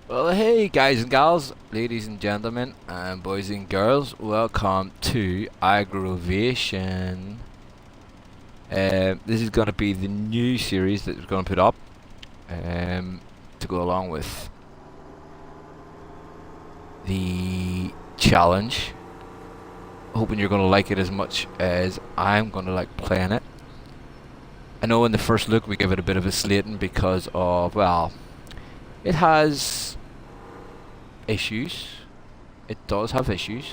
Well, hey guys and gals, ladies and gentlemen, and boys and girls, welcome to Agrovation. This is going to be the new series that we're going to put up to go along with the challenge. Hoping you're going to like it as much as I'm going to like playing it. I know in the first look we give it a bit of a slating because of, well, it has issues. It does have issues,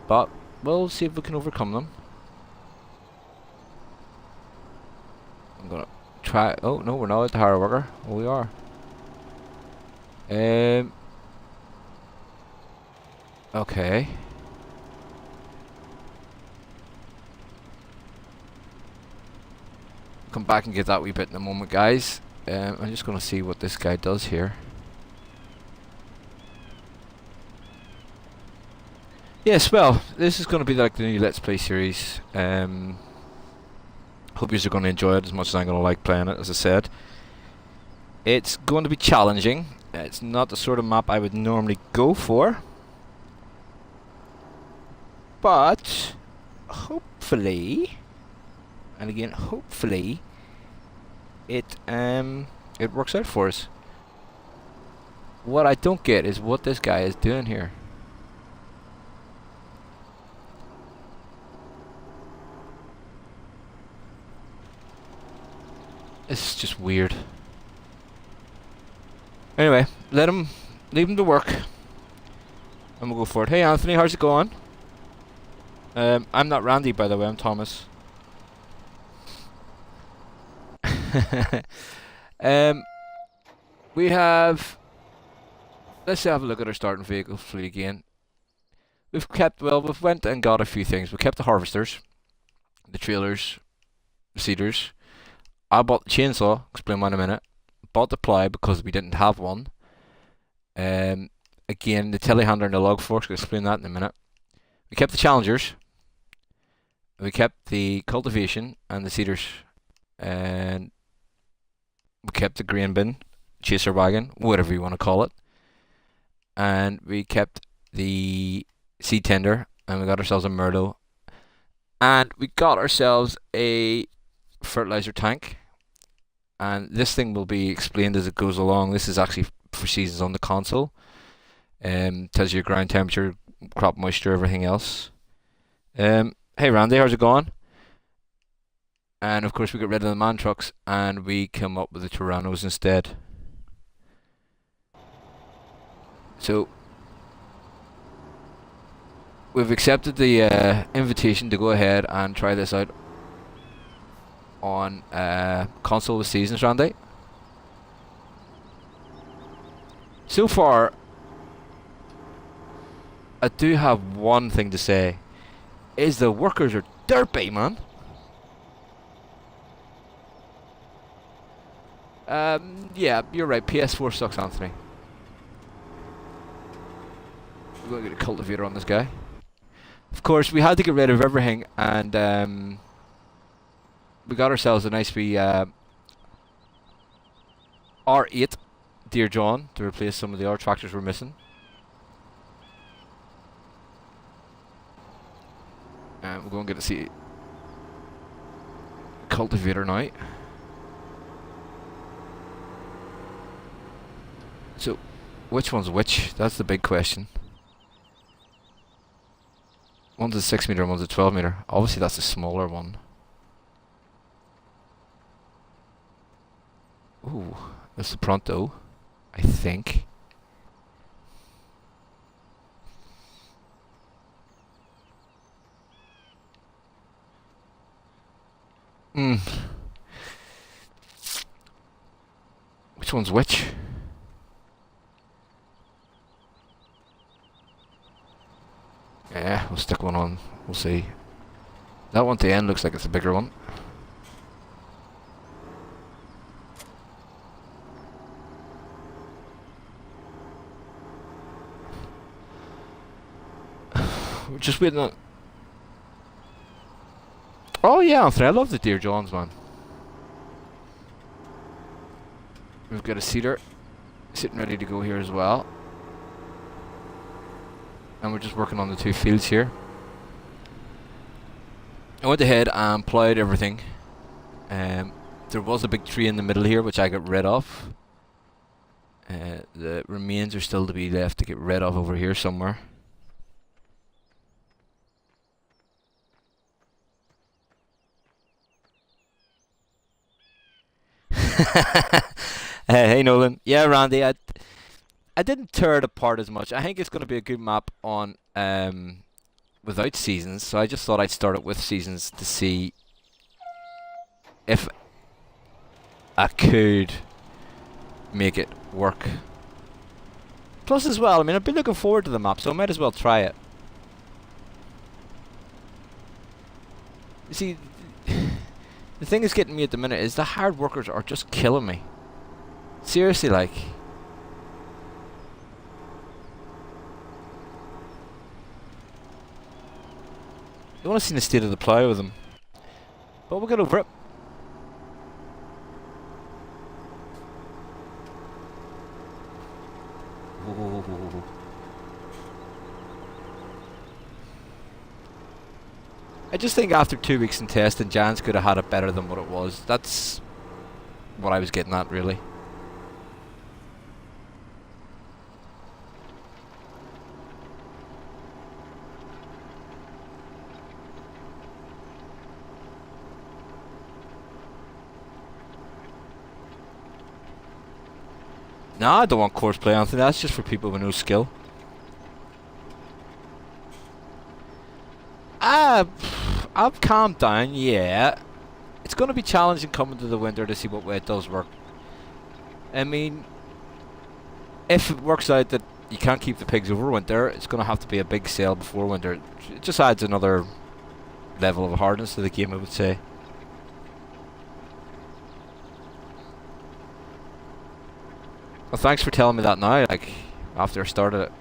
but we'll see if we can overcome them. I'm gonna try. Oh no, we're not at the hard worker. Oh, we are. Okay. Come back and get that wee bit in a moment, guys. I'm just gonna see what this guy does here. Yes, well, this is going to be like the new Let's Play series. Hope you are going to enjoy it as much as I'm going to like playing it, as I said. It's going to be challenging. It's not the sort of map I would normally go for. But, hopefully, and again, hopefully, it works out for us. What I don't get is what this guy is doing here. It's just weird. Anyway, leave him to work. And we'll go for it. Hey Anthony, how's it going? I'm not Randy, by the way, I'm Thomas. We have... Let's have a look at our starting vehicle fleet again. We've went and got a few things. We kept the harvesters, the trailers, the seeders. I bought the chainsaw, explain why in a minute. Bought the plough because we didn't have one. Again, the telehandler and the log forks, I'll explain that in a minute. We kept the challengers. We kept the cultivation and the seeders. And we kept the grain bin, chaser wagon, whatever you want to call it. And we kept the seed tender, and we got ourselves a Merlot. And we got ourselves a fertilizer tank, and this thing will be explained as it goes along. This is actually for seasons on the console. Tells you your ground temperature, crop moisture, everything else. Hey Randy, how's it going? And of course we got rid of the man trucks and we come up with the Tyrannos instead. So we've accepted the invitation to go ahead and try this out on console with seasons, Randy. So far, I do have one thing to say, is the workers are derpy, man. Yeah, you're right, PS4 sucks, Anthony. We're going to get a cultivator on this guy. Of course, we had to get rid of everything, and we got ourselves a nice wee R8 Dear John to replace some of the other tractors we're missing. And we're going to get to see cultivator now. So, which one's which? That's the big question. One's a 6 meter, one's a 12 meter. Obviously, that's the smaller one. Ooh, this is Pronto, I think. Which one's which? Yeah, we'll stick one on. We'll see. That one at the end looks like it's a bigger one. We're just waiting on... Oh yeah, Anthony, I love the Dear Johns, man. We've got a sitting ready to go here as well. And we're just working on the two fields here. I went ahead and ploughed everything. There was a big tree in the middle here which I got rid of. The remains are still to be left to get rid of over here somewhere. Hey Nolan. Yeah, Randy, I didn't tear it apart as much. I think it's going to be a good map on without seasons, so I just thought I'd start it with seasons to see if I could make it work. Plus as well, I mean, I've been looking forward to the map, so I might as well try it. You see, the thing that's getting me at the minute is the hard workers are just killing me. Seriously, like. You want to see the state of the plough with them. But we'll get over it. Ooh. I just think after 2 weeks in testing, Jan's could have had it better than what it was. That's what I was getting at, really. No, I don't want course play, Anthony. That's just for people with no skill. I've calmed down, yeah. It's going to be challenging coming to the winter to see what way it does work. I mean, if it works out that you can't keep the pigs over winter, it's going to have to be a big sale before winter. It just adds another level of hardness to the game, I would say. Well, thanks for telling me that now, like, after I started it.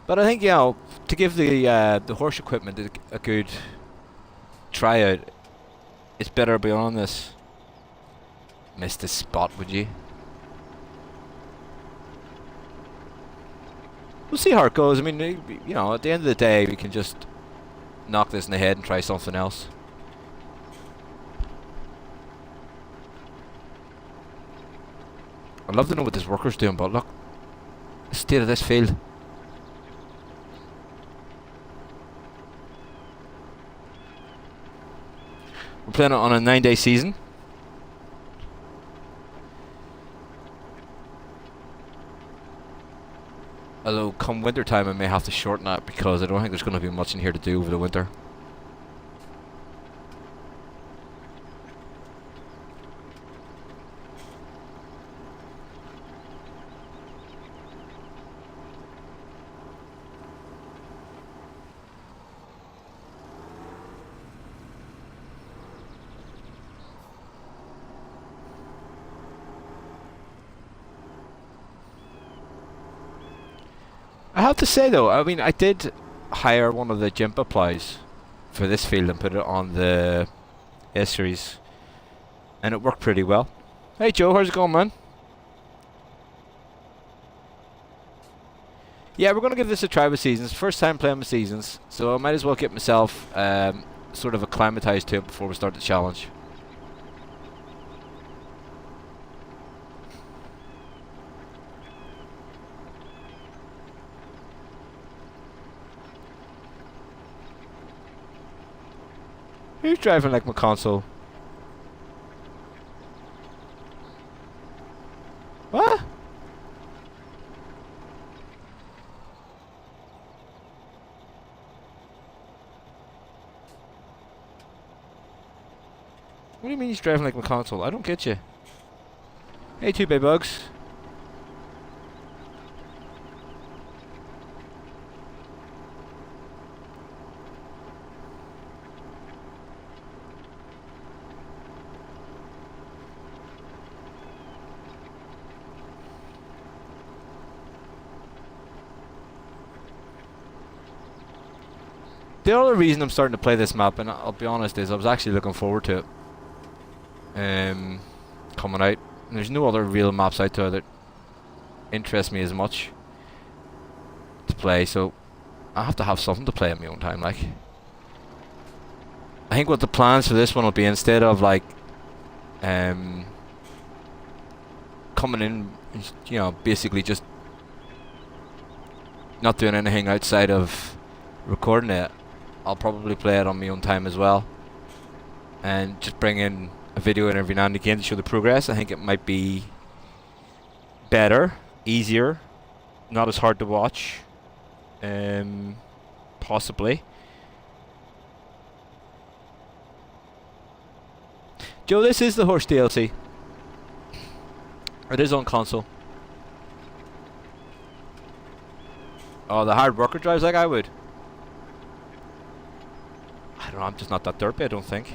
But I think, you know, to give the horse equipment a good tryout, it's better be on this. Miss this spot, would you? We'll see how it goes. I mean, you know, at the end of the day, we can just knock this in the head and try something else. I'd love to know what this worker's doing, but look, the state of this field. We're playing it on a 9-day season. Although, come winter time, I may have to shorten that because I don't think there's going to be much in here to do over the winter. I have to say though, I mean, I did hire one of the Jimpa plows for this field and put it on the S-Series, and it worked pretty well. Hey Joe, how's it going, man? Yeah, we're going to give this a try with seasons. First time playing with seasons, so I might as well get myself sort of acclimatized to it before we start the challenge. Who's driving like McConsole? What? What do you mean he's driving like McConsole? I don't get you. Hey, two bay bugs. The other reason I'm starting to play this map, and I'll be honest, is I was actually looking forward to it coming out. And there's no other real maps out there that interest me as much to play, so I have to have something to play at my own time. Like, I think what the plans for this one will be, instead of like coming in, you know, basically just not doing anything outside of recording it, I'll probably play it on my own time as well, and just bring in a video in every now and again to show the progress. I think it might be better, easier, not as hard to watch, possibly. Joe, this is the horsch DLC. It is on console. Oh, the hard worker drives like I would. I don't know, I'm just not that derpy, I don't think.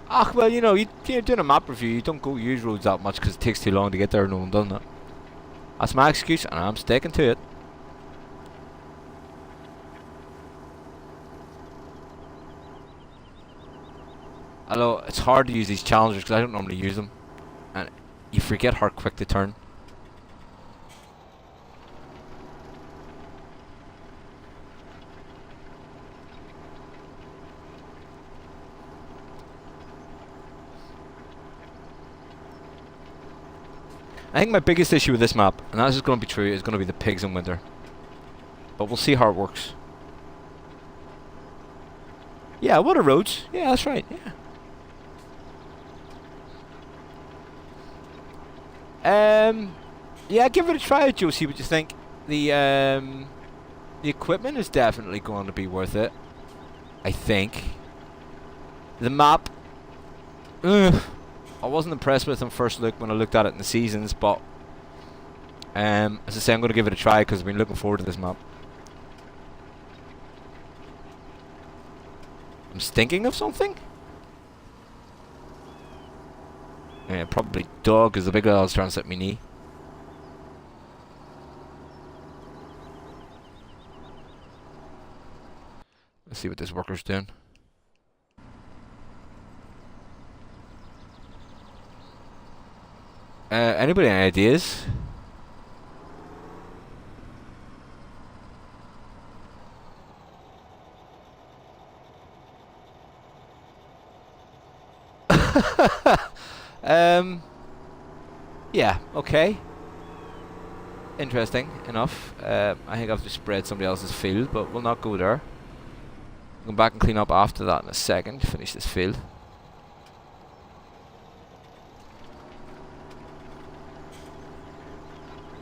Ah, well, you know, you're doing a map review, you don't go use roads that much because it takes too long to get there, no one doesn't it? That's my excuse, and I'm sticking to it. Although, it's hard to use these challengers because I don't normally use them. And you forget how quick they turn. I think my biggest issue with this map, and this is going to be true, is going to be the pigs in winter. But we'll see how it works. Yeah, what are roads? Yeah, that's right, yeah. Yeah, give it a try, Joe, see what you think. The equipment is definitely going to be worth it, I think. The map, I wasn't impressed with it on first look when I looked at it in the seasons, but as I say, I'm going to give it a try because I've been looking forward to this map. I'm thinking of something? Yeah, probably dog, because the big girl's trying to set me knee. Let's see what this worker's doing. Anybody any ideas? Yeah, okay. Interesting enough. I think I've just spread somebody else's field, but we'll not go there. I'll come back and clean up after that in a second to finish this field.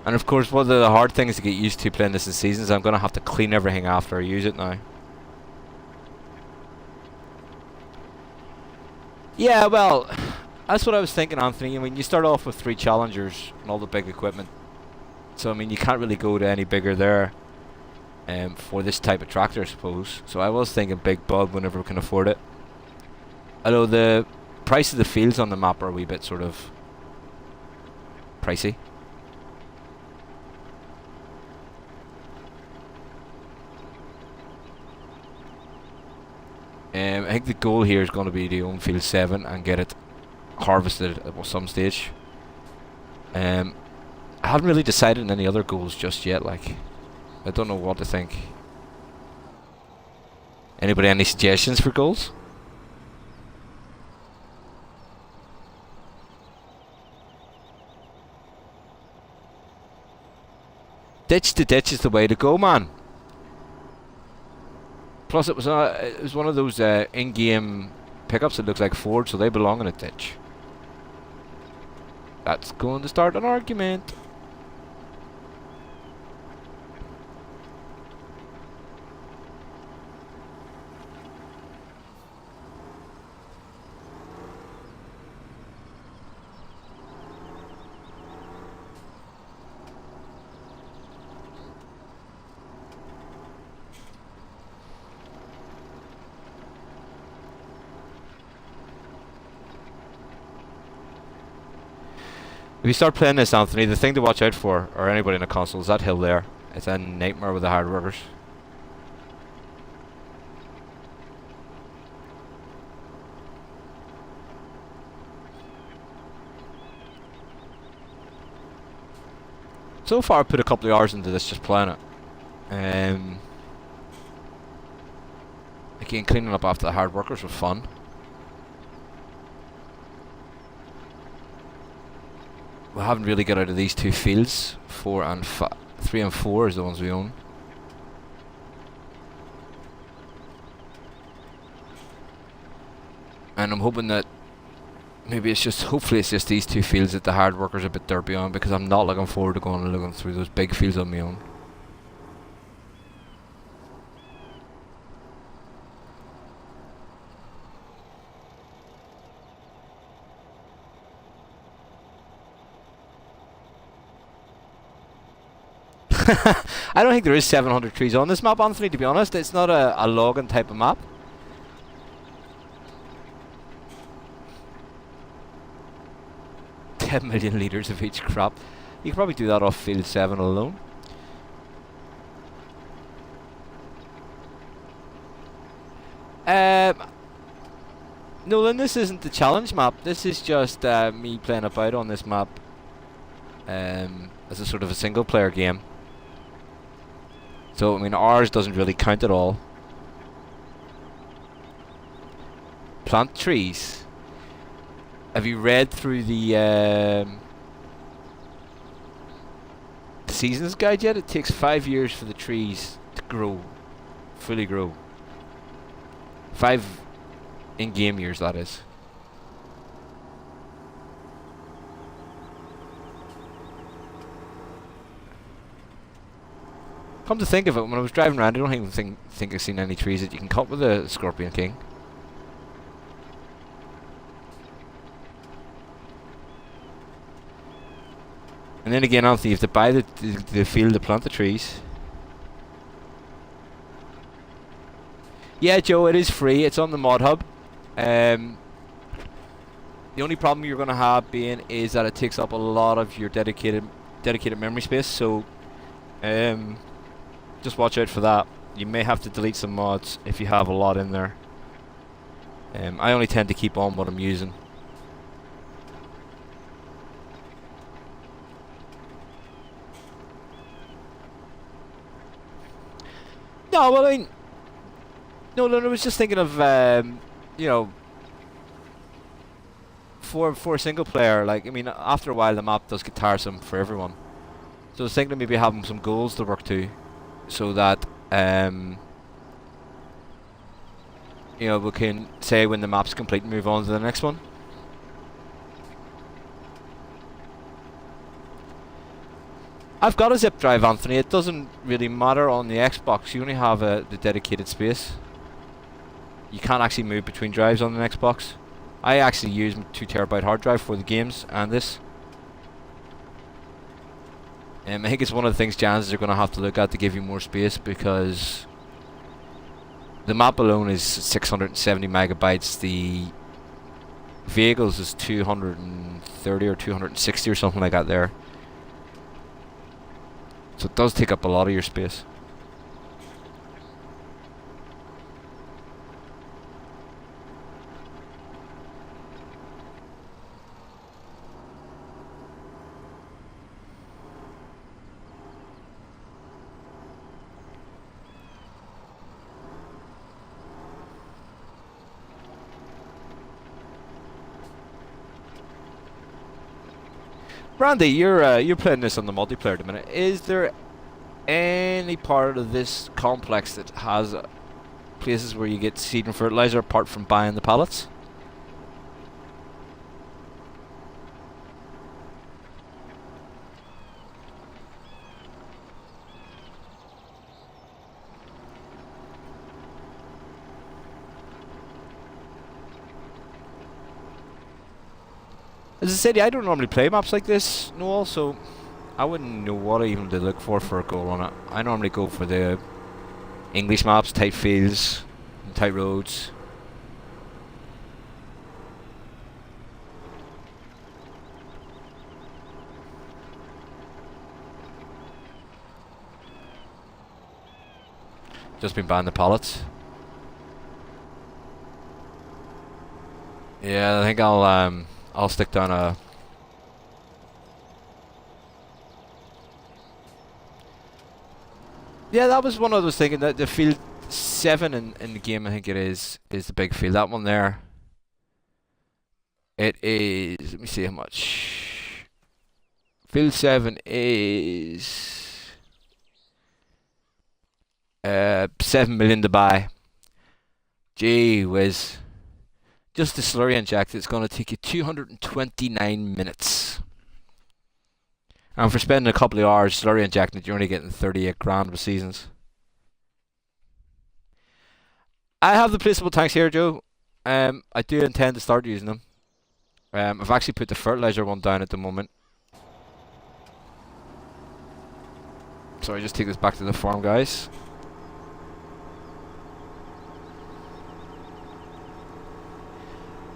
And of course, one of the hard things to get used to playing this in seasons, I'm going to have to clean everything after I use it now. Yeah, well, that's what I was thinking, Anthony. I mean, you start off with 3 challengers and all the big equipment. So, I mean, you can't really go to any bigger there for this type of tractor, I suppose. So I was thinking big bug whenever we can afford it. Although the price of the fields on the map are a wee bit sort of pricey. I think the goal here is going to be to own field 7 and get it harvested at some stage. I haven't really decided on any other goals just yet, like, I don't know what to think. Anybody any suggestions for goals? Ditch to ditch is the way to go, man. Plus, it was one of those in-game pickups that looks like Ford, so they belong in a ditch. That's going to start an argument. If you start playing this, Anthony, the thing to watch out for, or anybody in a console, is that hill there. It's a nightmare with the hard workers. So far, I put a couple of hours into this just playing it. Again, cleaning up after the hard workers was fun. We haven't really got out of these two fields. 3 and 4 is the ones we own. And I'm hoping that hopefully it's just these two fields that the hard workers are a bit derpy on, because I'm not looking forward to going and looking through those big fields on my own. I don't think there is 700 trees on this map, Anthony, to be honest. It's not a logging type of map. $10 million litres of each crop. You could probably do that off field 7 alone. Nolan, this isn't the challenge map. This is just me playing about on this map as a sort of a single player game. So, I mean, ours doesn't really count at all. Plant trees. Have you read through the seasons guide yet? It takes 5 years for the trees to grow, fully grow. 5 in-game years, that is. Come to think of it, when I was driving around, I don't even think I've seen any trees that you can cut with a Scorpion King. And then again, Anthony, you have to buy the field to plant the trees. Yeah, Joe, it is free. It's on the mod hub. The only problem you're going to have being is that it takes up a lot of your dedicated memory space. So, just watch out for that. You may have to delete some mods if you have a lot in there. I only tend to keep on what I'm using. No, well, I mean, no, I was just thinking of, you know, for a single player. Like, I mean, after a while, the map does get tiresome for everyone. So I was thinking of maybe having some goals to work to, so that, you know, we can say when the map's complete and move on to the next one. I've got a zip drive, Anthony. It doesn't really matter on the Xbox. You only have the dedicated space. You can't actually move between drives on the Xbox. I actually use my 2TB hard drive for the games and this. I think it's one of the things Jans are going to have to look at to give you more space, because the map alone is 670 megabytes. The vehicles is 230 or 260 or something like that there. So it does take up a lot of your space. Randy, you're playing this on the multiplayer at the minute. Is there any part of this complex that has places where you get seed and fertilizer apart from buying the pallets? As I said, I don't normally play maps like this, Noel, so I wouldn't know what even to look for a goal on it. I normally go for the English maps, tight fields, and tight roads. just been buying the pallets. Yeah, I think I'll stick down a. Yeah, that was one I was thinking, that the field 7 in the game, I think it is the big field. That one there. It is. Let me see how much. Field 7 is 7 million to buy. Gee whiz. Just the slurry inject, it's going to take you 229 minutes. And for spending a couple of hours slurry injecting it, you're only getting 38 grand with seasons. I have the placeable tanks here, Joe. I do intend to start using them. I've actually put the fertilizer one down at the moment. Sorry, just take this back to the farm, guys.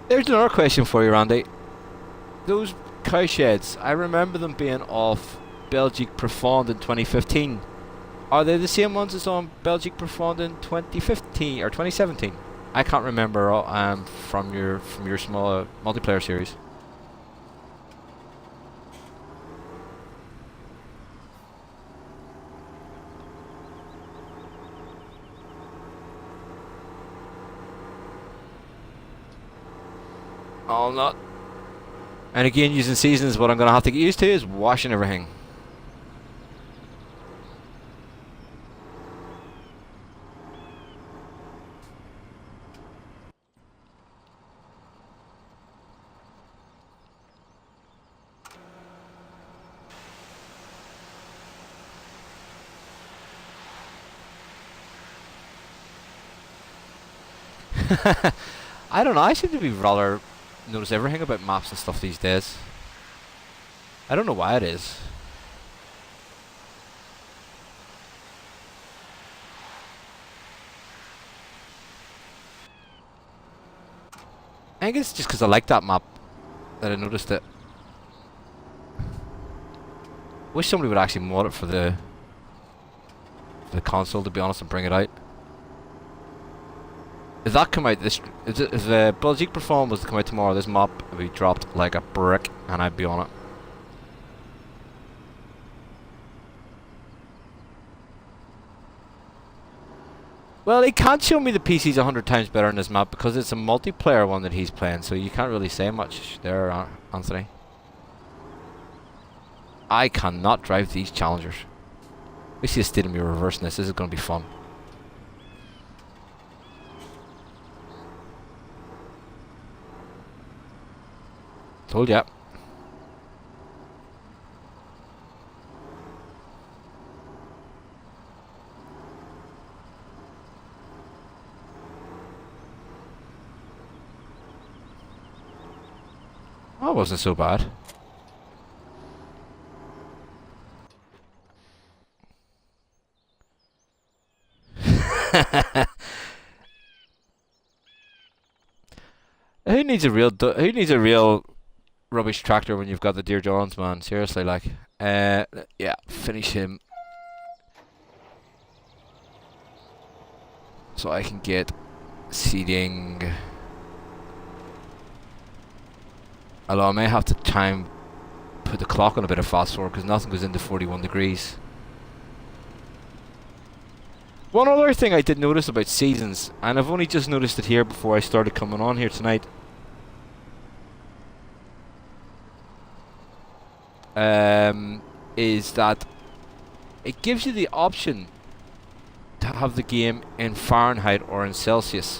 There's another question for you, Randy. Those cow sheds, I remember them being off Belgique Profonde in 2015. Are they the same ones as on Belgique Profonde in 2015 or 2017? I can't remember from your small multiplayer series. I'll not. And again, using seasons, what I'm going to have to get used to is washing everything. I don't know, I seem to be rather notice everything about maps and stuff these days. I don't know why it is. I think it's just because I like that map that I noticed it. Wish somebody would actually mod it for the console, to be honest, and bring it out. If that come out this, if the Belgique Profonde was to come out tomorrow, this map would be dropped like a brick, and I'd be on it. Well, he can't show me the PC's 100 times better in this map because it's a multiplayer one that he's playing, so you can't really say much there, Anthony. I cannot drive these Challengers. We see a state of me reversing this. This is going to be fun. Told ya. That wasn't so bad. Who needs a real rubbish tractor when you've got the Dear Johns, man? Seriously, like, yeah, finish him so I can get seeding. Although I may have to try and put the clock on a bit of fast forward because nothing goes into 41 degrees. One other thing I did notice about seasons, and I've only just noticed it here before I started coming on here tonight. Is that it gives you the option to have the game in Fahrenheit or in Celsius,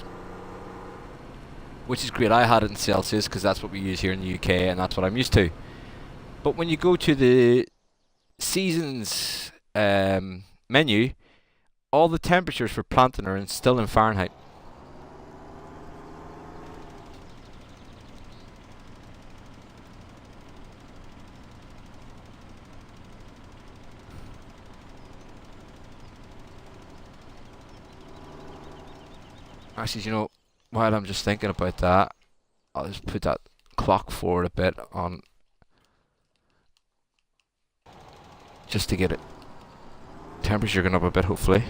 which is great. I had it in Celsius because that's what we use here in the UK and that's what I'm used to. But when you go to the seasons menu, all the temperatures for planting are still in Fahrenheit. Actually, you know, while I'm just thinking about that, I'll just put that clock forward a bit on, just to get it temperature going up a bit, hopefully.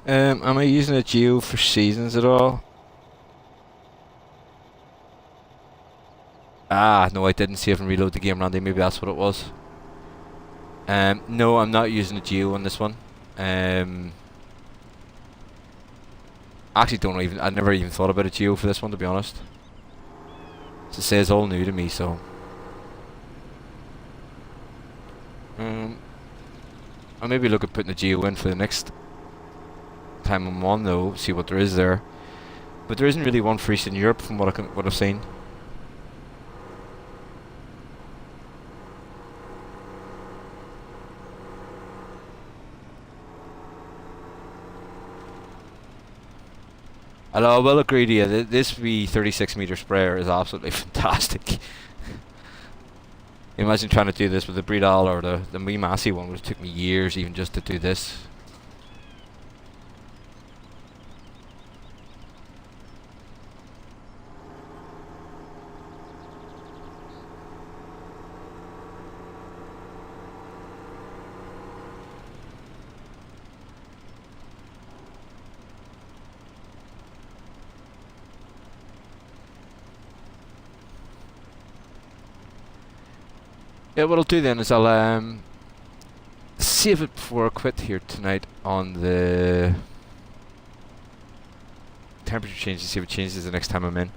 Am I using a geo for seasons at all? Ah, no, I didn't save and reload the game, Randy. Maybe that's what it was. No, I'm not using a geo on this one. I actually don't even. I never even thought about a geo for this one, to be honest. As I say, it's all new to me, so. I'll maybe look at putting a geo in for the next time I'm on, though. See what there is there. But there isn't really one for Eastern Europe, from what I've seen. Although I will agree to you, this V36 meter sprayer is absolutely fantastic. Imagine trying to do this with the Bredal or the Wee Massey one, which took me years even just to do this. Yeah, what I'll do then is I'll save it before I quit here tonight on the temperature change and see if it changes the next time I'm in.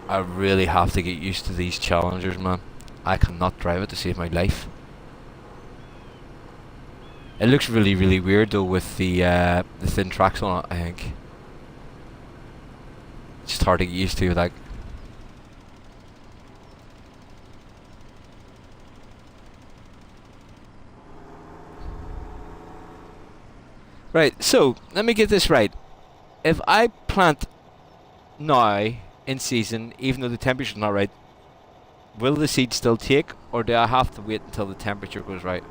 I really have to get used to these Challengers, man. I cannot drive it to save my life. It looks really, really weird though with the thin tracks on it, I think. It's just hard to get used to, like. Right, so, let me get this right. If I plant now, in season, even though the temperature's not right, will the seed still take, or do I have to wait until the temperature goes right?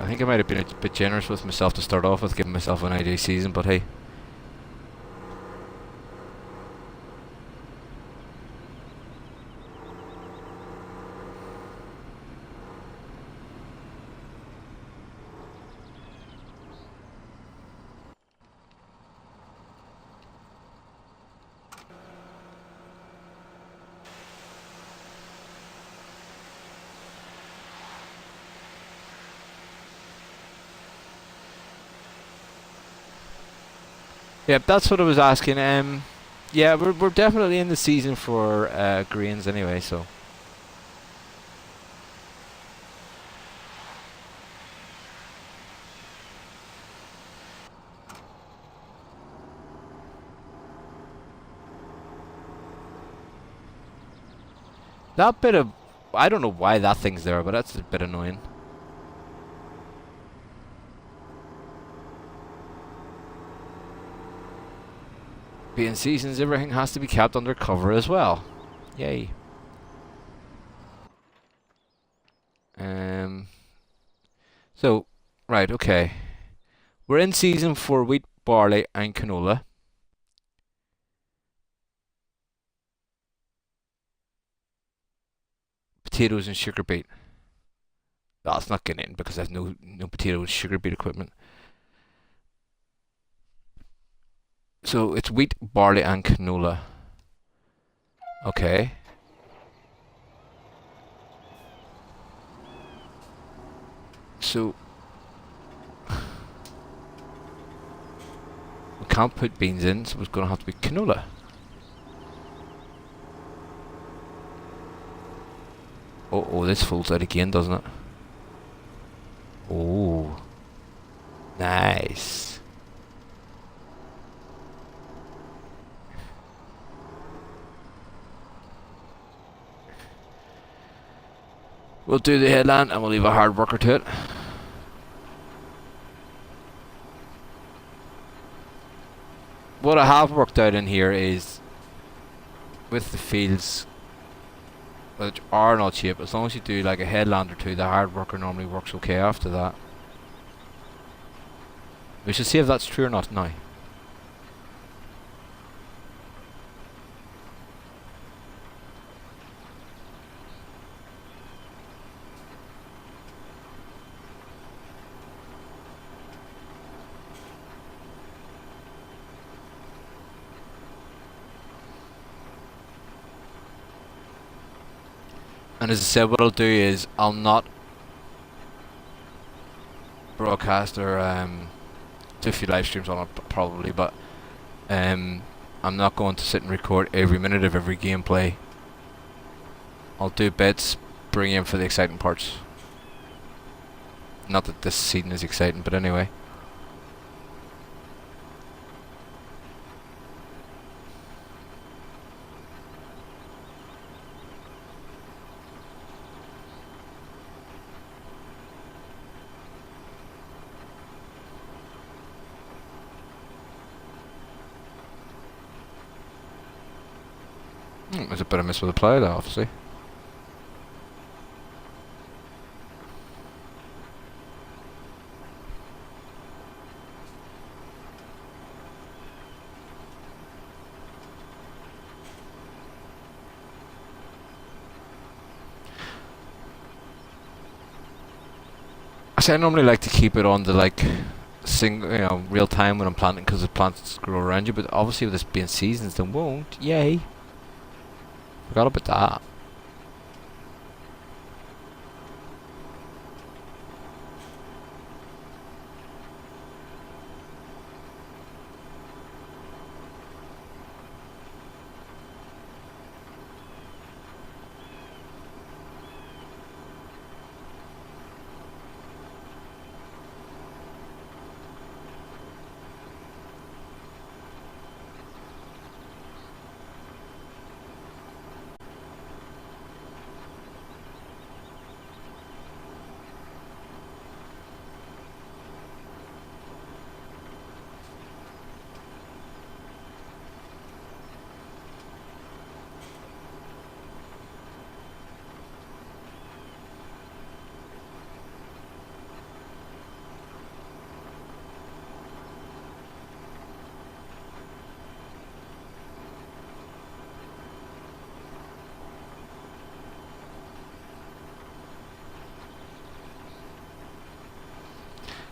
I think I might have been a bit generous with myself to start off with, giving myself an ideal season, but hey. Yeah, that's what I was asking. Yeah, we're definitely in the season for greens anyway, so. That bit of, I don't know why that thing's there, but that's a bit annoying. Being seasons, everything has to be kept under cover as well. Yay. So, right, okay. We're in season for wheat, barley, and canola. Potatoes and sugar beet. That's not getting in because there's no potato and sugar beet equipment. So it's wheat, barley, and canola. Okay. So we can't put beans in, so it's going to have to be canola. Oh, this folds out again, doesn't it? Oh. Nice. We'll do the headland and we'll leave a hard worker to it. What I have worked out in here is with the fields, which are not cheap, as long as you do like a headland or two, the hard worker normally works okay after that. We should see if that's true or not now. And as I said, what I'll do is I'll not broadcast or do a few live streams on it probably, but I'm not going to sit and record every minute of every gameplay. I'll do bits, bring in for the exciting parts. Not that this season is exciting, but anyway. There's a bit of miss with the plough there, obviously. I normally like to keep it on the real time when I'm planting, because the plants grow around you. But obviously, with this being seasons, they won't. Yay! Forgot about that.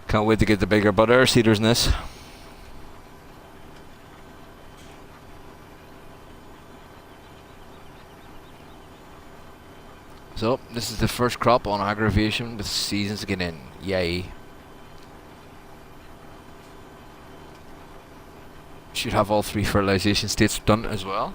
Can't wait to get the bigger butter seeders in this. So, this is the first crop on Agrovation with seasons to get in. Yay. Should have all 3 fertilization states done as well.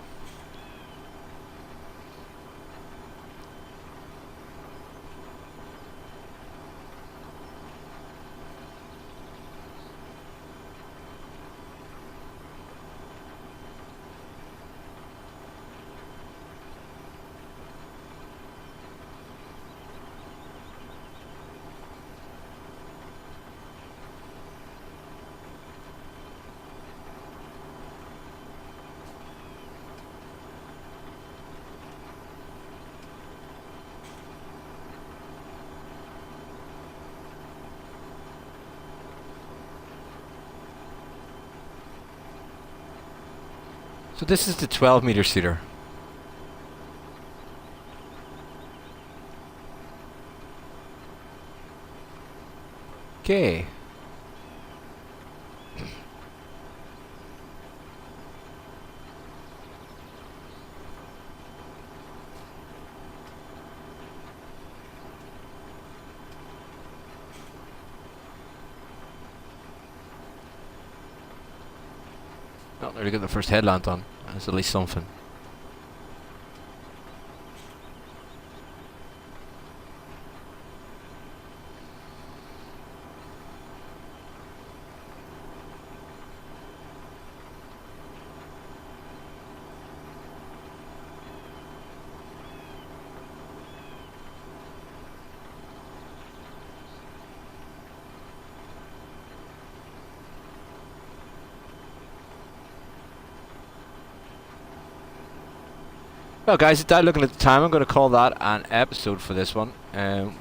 So this is the 12-meter seeder. Okay. Not really get the first headland on. That's at least something. Well, guys, looking at the time, I'm going to call that an episode for this one.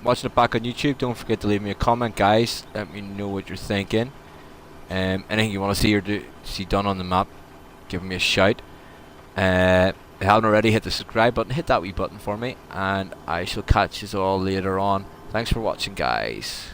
Watching it back on YouTube, don't forget to leave me a comment, guys. Let me know what you're thinking. Anything you want to see or see done on the map, give me a shout. If you haven't already, hit the subscribe button, hit that wee button for me, and I shall catch you all later on. Thanks for watching, guys.